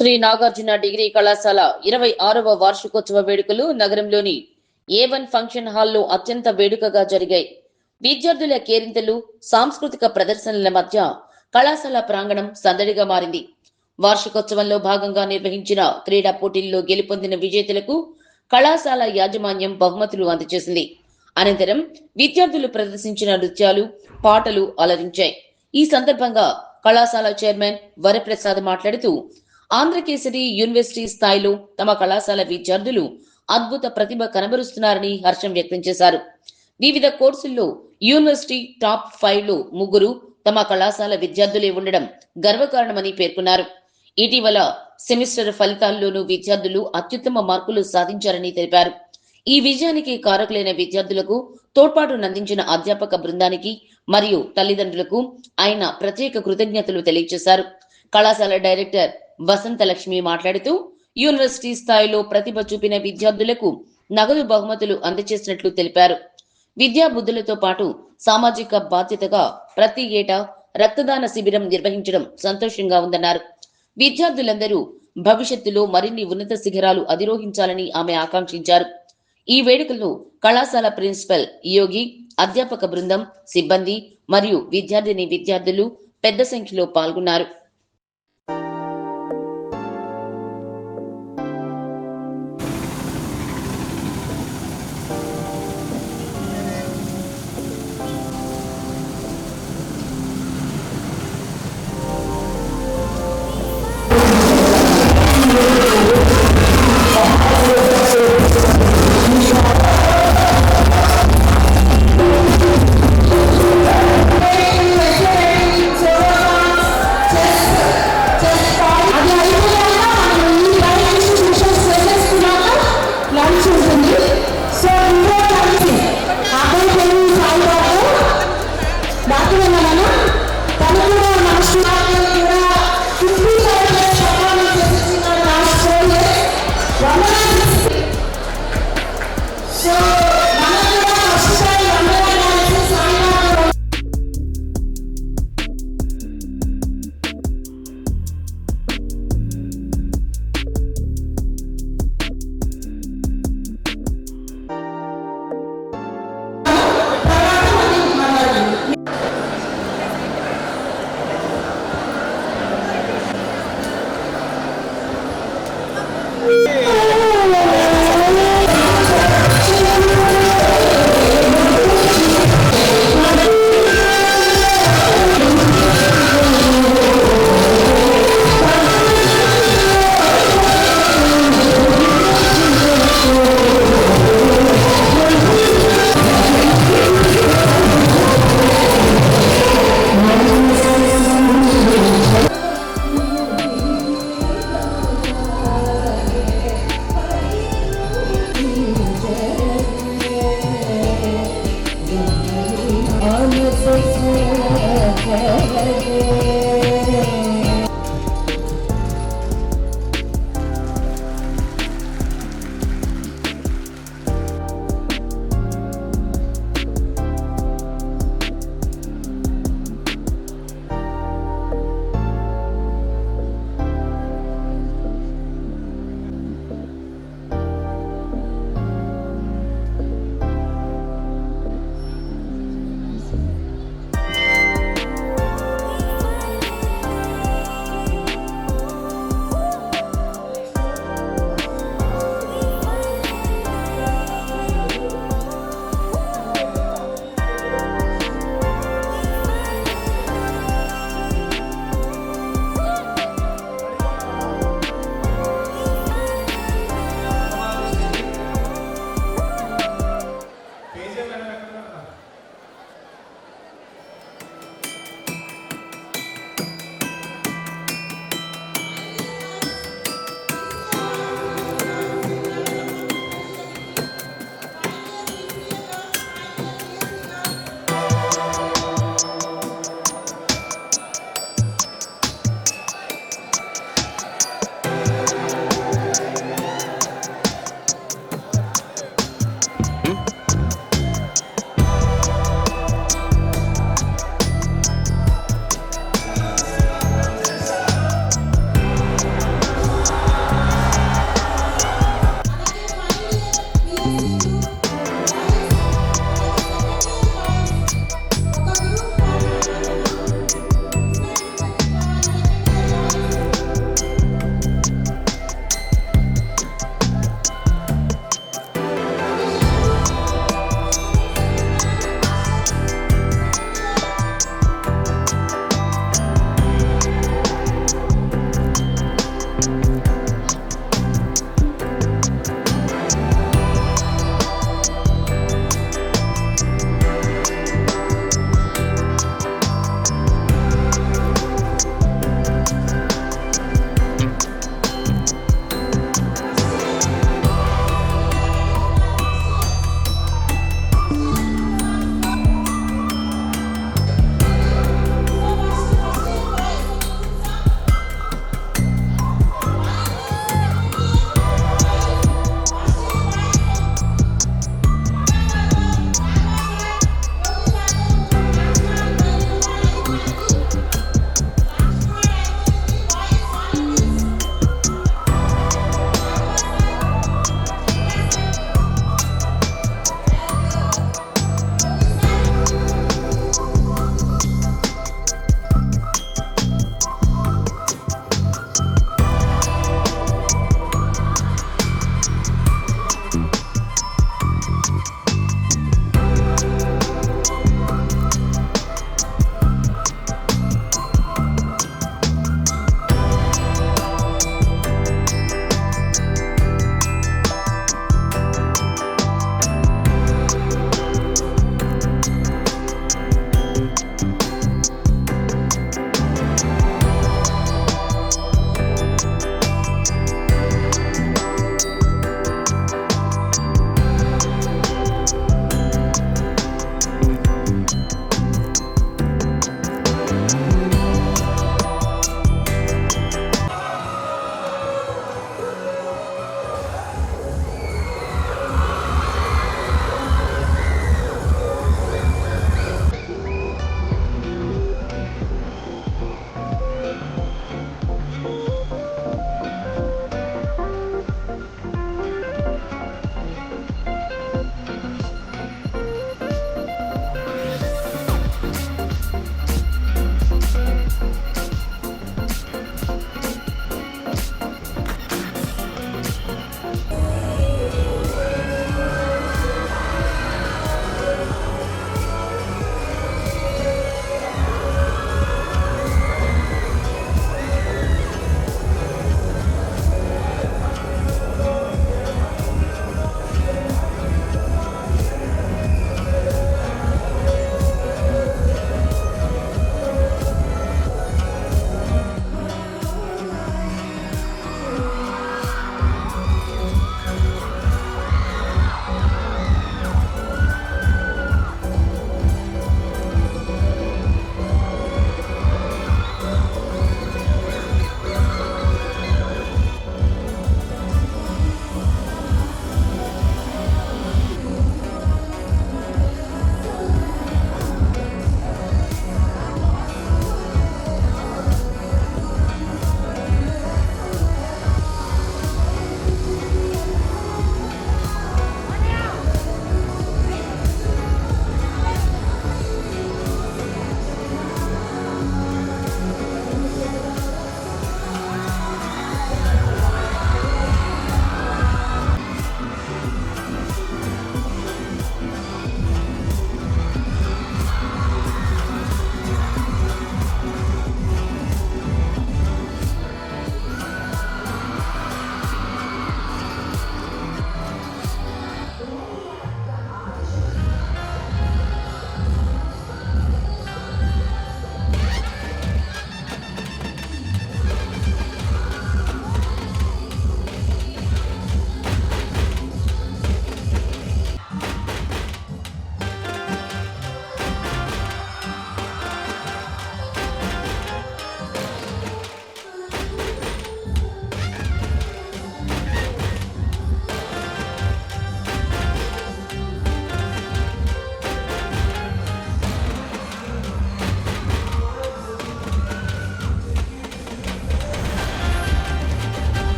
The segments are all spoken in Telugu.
శ్రీ నాగార్జున డిగ్రీ కళాశాల 26వ వార్షికోత్సవ వేడుకలు నగరంలోని A1 ఫంక్షన్ హాల్లో అత్యంత వేడుకగా జరిగాయి. విద్యార్థుల కేరింతలు, సాంస్కృతిక ప్రదర్శనల మధ్య కళాశాల ప్రాంగణం సందడిగా మారింది. వార్షికోత్సవంలో భాగంగా నిర్వహించిన క్రీడా పోటీల్లో గెలుపొందిన విజేతలకు కళాశాల యాజమాన్యం బహుమతులు అందజేసింది. అనంతరం విద్యార్థులు ప్రదర్శించిన నృత్యాలు, పాటలు అలరించాయి. ఈ సందర్భంగా కళాశాల చైర్మన్ వరప్రసాద్ మాట్లాడుతూ, ఆంధ్రకేసరి యూనివర్సిటీ స్థాయిలో తమ కళాశాల విద్యార్థులు అద్భుత ప్రతిభ కనబరుస్తున్నారని హర్షం వ్యక్తం చేశారు. వివిధ కోర్సుల్లో యూనివర్సిటీ టాప్ 5లో ముగ్గురు తమ కళాశాల విద్యార్థులే ఉండడం గర్వకారణమని పేర్కొన్నారు. ఇటీవల సెమిస్టర్ ఫలితాల్లోనూ విద్యార్థులు అత్యుత్తమ మార్కులు సాధించారని తెలిపారు. ఈ విజయానికి కారకులైన విద్యార్థులకు తోడ్పాటునందించిన అధ్యాపక బృందానికి మరియు తల్లిదండ్రులకు ఆయన ప్రత్యేక కృతజ్ఞతలు తెలియజేశారు. కళాశాల డైరెక్టర్ వసంతలక్ష్మి మాట్లాడుతూ, యూనివర్సిటీ స్థాయిలో ప్రతిభ చూపిన విద్యార్థులకు నగదు బహుమతులు అందజేసినట్లు తెలిపారు. విద్యా బుద్ధులతో పాటు సామాజిక బాధ్యతగా ప్రతి ఏటా రక్తదాన శిబిరం నిర్వహించడం సంతోషంగా ఉందన్నారు. విద్యార్థులందరూ భవిష్యత్తులో మరిన్ని ఉన్నత శిఖరాలు అధిరోహించాలని ఆమె ఆకాంక్షించారు. ఈ వేడుకల్లో కళాశాల ప్రిన్సిపల్ యోగి, అధ్యాపక బృందం, సిబ్బంది మరియు విద్యార్థులు పెద్ద సంఖ్యలో పాల్గొన్నారు.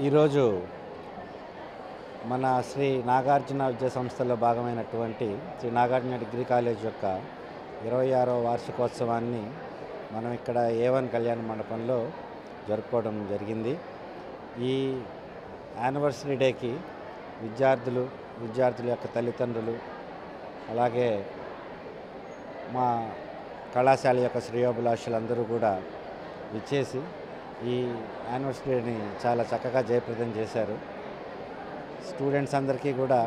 ఈరోజు మన శ్రీ నాగార్జున విద్యా సంస్థలో భాగమైనటువంటి శ్రీ నాగార్జున డిగ్రీ కాలేజ్ యొక్క 26వ వార్షికోత్సవాన్ని మనం ఇక్కడ A1 కళ్యాణ మండపంలో జరుపుకోవడం జరిగింది. ఈ యానివర్సరీ డేకి విద్యార్థుల యొక్క తల్లిదండ్రులు, అలాగే మా కళాశాల యొక్క శ్రేయోభిలాషులందరూ కూడా విచ్చేసి ఈ యానివర్సరీని చాలా చక్కగా జయప్రదం చేశారు. స్టూడెంట్స్ అందరికీ కూడా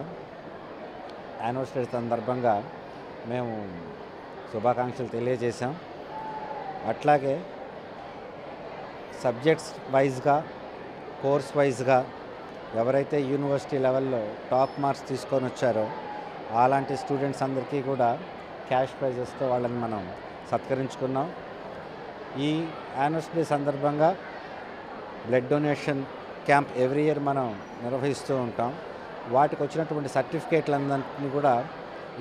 యానివర్సరీ సందర్భంగా మేము శుభాకాంక్షలు తెలియజేశాం. అట్లాగే సబ్జెక్ట్స్ వైజ్గా, కోర్స్ వైజ్గా ఎవరైతే యూనివర్సిటీ లెవెల్లో టాప్ మార్క్స్ తీసుకొని వచ్చారో అలాంటి స్టూడెంట్స్ అందరికీ కూడా క్యాష్ ప్రైజెస్తో వాళ్ళని మనం సత్కరించుకున్నాం. ఈ యానివర్సరీ సందర్భంగా blood donation camp every year మనం నిర్వహిస్తూ ఉంటాం. వాటికి వచ్చినటువంటి సర్టిఫికేట్లందరినీ కూడా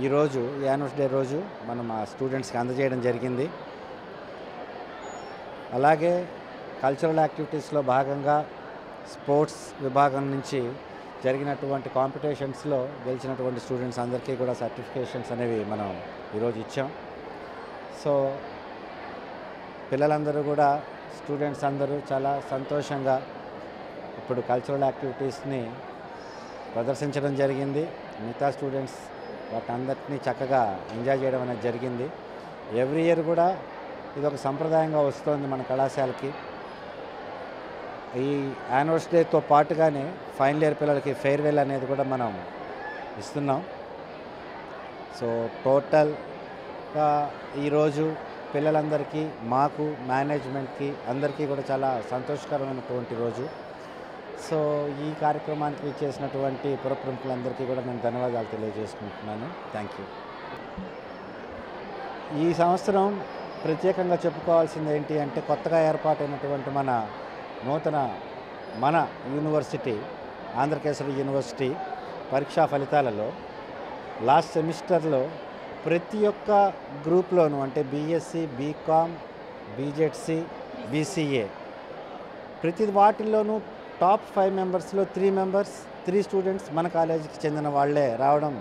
ఈరోజు యానివర్సరీ డే రోజు మనం ఆ స్టూడెంట్స్కి అందజేయడం జరిగింది. అలాగే కల్చరల్ యాక్టివిటీస్లో భాగంగా స్పోర్ట్స్ విభాగం నుంచి జరిగినటువంటి కాంపిటీషన్స్లో గెలిచినటువంటి స్టూడెంట్స్ అందరికీ కూడా సర్టిఫికేషన్స్ అనేవి మనం ఈరోజు ఇచ్చాం. సో పిల్లలందరూ కూడా, స్టూడెంట్స్ అందరూ చాలా సంతోషంగా ఇప్పుడు కల్చరల్ యాక్టివిటీస్ని ప్రదర్శించడం జరిగింది. మిగతా స్టూడెంట్స్ వాటందరినీ చక్కగా ఎంజాయ్ చేయడం అనేది జరిగింది. ఎవ్రీ ఇయర్ కూడా ఇది ఒక సంప్రదాయంగా వస్తుంది మన కళాశాలకి. ఈ యానివర్సరీ డేతో పాటుగానే ఫైనల్ ఇయర్ పిల్లలకి ఫేర్వెల్ అనేది కూడా మనం ఇస్తున్నాం. సో టోటల్గా ఈరోజు పిల్లలందరికీ, మాకు, మేనేజ్మెంట్కి అందరికీ కూడా చాలా సంతోషకరమైనటువంటి రోజు. సో ఈ కార్యక్రమానికి చేసినటువంటి పురప్రముఖులందరికీ కూడా నేను ధన్యవాదాలు తెలియజేసుకుంటున్నాను. Thank you. ఈ సంవత్సరం ప్రత్యేకంగా చెప్పుకోవాల్సింది ఏంటి అంటే, కొత్తగా ఏర్పాటైనటువంటి మన యూనివర్సిటీ, ఆంధ్రకేశ్వరి యూనివర్సిటీ పరీక్షా ఫలితాలలో లాస్ట్ సెమిస్టర్లో ప్రతి ఒక్క గ్రూప్లోనూ, అంటే బీఎస్సీ, బీకామ్, బీజెడ్సీ, బీసీఏ, ప్రతి వాటిల్లోనూ టాప్ 5 మెంబర్స్లో 3 స్టూడెంట్స్ మన కాలేజీకి చెందిన వాళ్ళే రావడం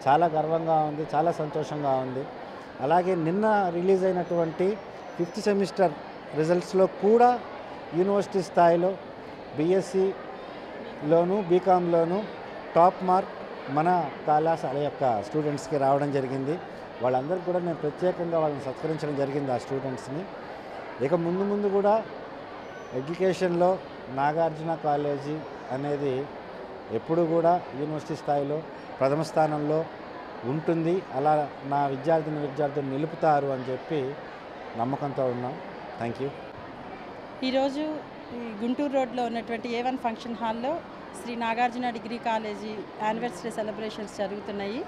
చాలా గర్వంగా ఉంది, చాలా సంతోషంగా ఉంది. అలాగే నిన్న రిలీజ్ అయినటువంటి 5th సెమిస్టర్ రిజల్ట్స్లో కూడా యూనివర్సిటీ స్థాయిలో బీఎస్సీలోను, బీకామ్లోను టాప్ మార్క్ మన కళాశాల యొక్క స్టూడెంట్స్కి రావడం జరిగింది. వాళ్ళందరికీ కూడా నేను ప్రత్యేకంగా వాళ్ళని సత్కరించడం జరిగింది, ఆ స్టూడెంట్స్ని. ఇక ముందు కూడా ఎడ్యుకేషన్లో నాగార్జున కాలేజీ అనేది ఎప్పుడు కూడా యూనివర్సిటీ స్థాయిలో ప్రథమ స్థానంలో ఉంటుంది. అలా నా విద్యార్థులు నిలుపుతారు అని చెప్పి నమ్మకంతో ఉన్నాం. Thank you. ఈరోజు గుంటూరు రోడ్లో ఉన్నటువంటి A1 ఫంక్షన్ హాల్లో Shri Nagarjuna degree college anniversary celebrations జరుగుతున్నాయి.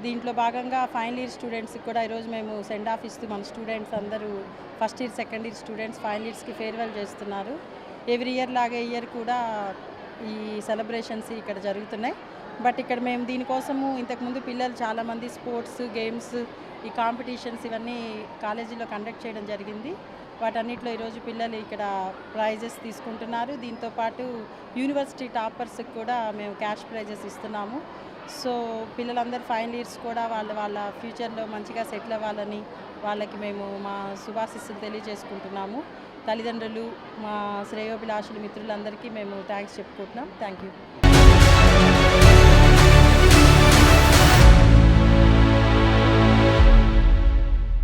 దీంట్లో భాగంగా ఫైనల్ ఇయర్ స్టూడెంట్స్కి కూడా ఈరోజు మేము సెండ్ ఆఫ్ ఇస్తూ, మన స్టూడెంట్స్ అందరూ first year, second year students final ఇయర్స్కి ఫేర్వెల్ చేస్తున్నారు. ఎవ్రీ ఇయర్ లాగే ఇయర్ కూడా ఈ సెలబ్రేషన్స్ ఇక్కడ జరుగుతున్నాయి. బట్ ఇక్కడ మేము దీనికోసము ఇంతకుముందు పిల్లలు చాలామంది స్పోర్ట్స్, గేమ్స్, ఈ కాంపిటీషన్స్ ఇవన్నీ కాలేజీలో కండక్ట్ చేయడం జరిగింది. వాటన్నిటిలో ఈరోజు పిల్లలు ఇక్కడ ప్రైజెస్ తీసుకుంటున్నారు. దీంతోపాటు యూనివర్సిటీ టాపర్స్కి కూడా మేము క్యాష్ ప్రైజెస్ ఇస్తున్నాము. సో పిల్లలందరూ ఫైనల్ ఇయర్స్ కూడా వాళ్ళ ఫ్యూచర్లో మంచిగా సెటిల్ అవ్వాలని వాళ్ళకి మేము మా శుభాశీస్సులు తెలియజేసుకుంటున్నాము. తల్లిదండ్రులు, మా శ్రేయోభిలాషులు, మిత్రులందరికీ మేము థ్యాంక్స్ చెప్పుకుంటున్నాం. Thank you.